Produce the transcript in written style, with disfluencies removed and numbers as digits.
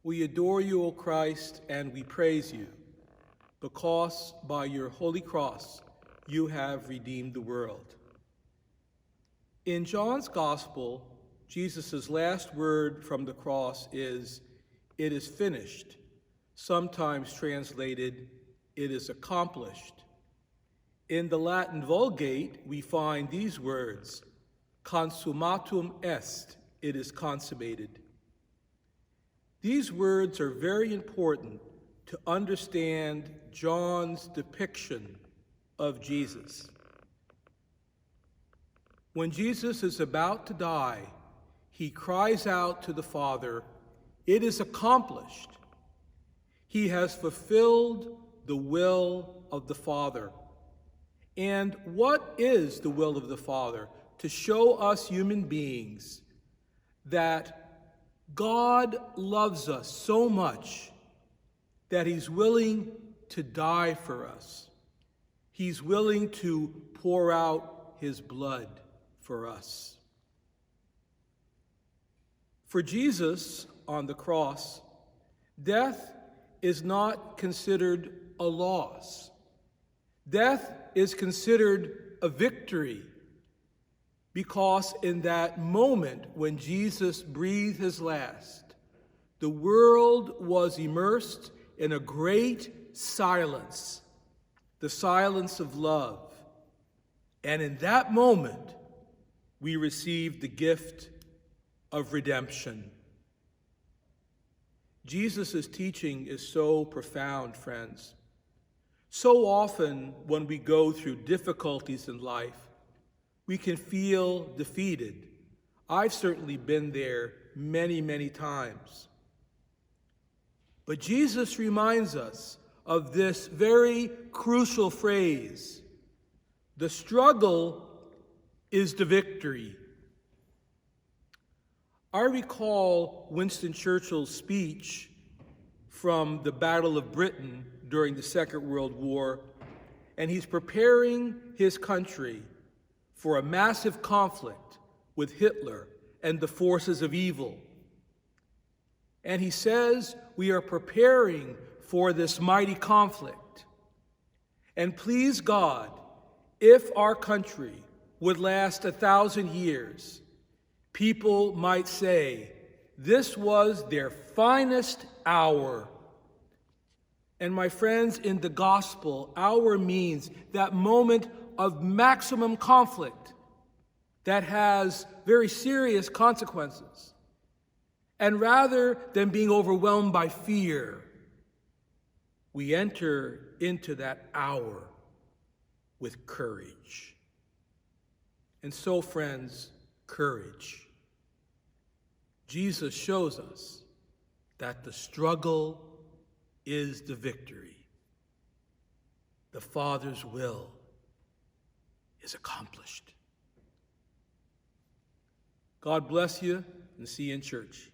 We adore you, O Christ, and we praise you, because by your holy cross you have redeemed the world. In John's Gospel, Jesus' last word from the cross is, "It is finished," sometimes translated, "It is accomplished." In the Latin Vulgate, we find these words, "Consummatum est," it is consummated. These words are very important to understand John's depiction of Jesus. When Jesus is about to die, he cries out to the Father, "It is accomplished." He has fulfilled the will of the Father. And what is the will of the Father? To show us human beings that God loves us so much that he's willing to die for us. He's willing to pour out his blood for us. For Jesus on the cross, death is not considered a loss. Death is considered a victory, because in that moment when Jesus breathed his last, the world was immersed in a great silence, the silence of love. And in that moment, we received the gift of redemption. Jesus' teaching is so profound, friends. So often when we go through difficulties in life, we can feel defeated. I've certainly been there many, many times. But Jesus reminds us of this very crucial phrase: the struggle is the victory. I recall Winston Churchill's speech from the Battle of Britain during the Second World War, and he's preparing his country for a massive conflict with Hitler and the forces of evil. And he says, we are preparing for this mighty conflict. And please God, if our country would last 1,000 years, people might say, this was their finest hour. And my friends, in the gospel, hour means that moment of maximum conflict that has very serious consequences. And rather than being overwhelmed by fear, we enter into that hour with courage. And so, friends, courage. Jesus shows us that the struggle is the victory. The Father's will is accomplished. God bless you, and see you in church.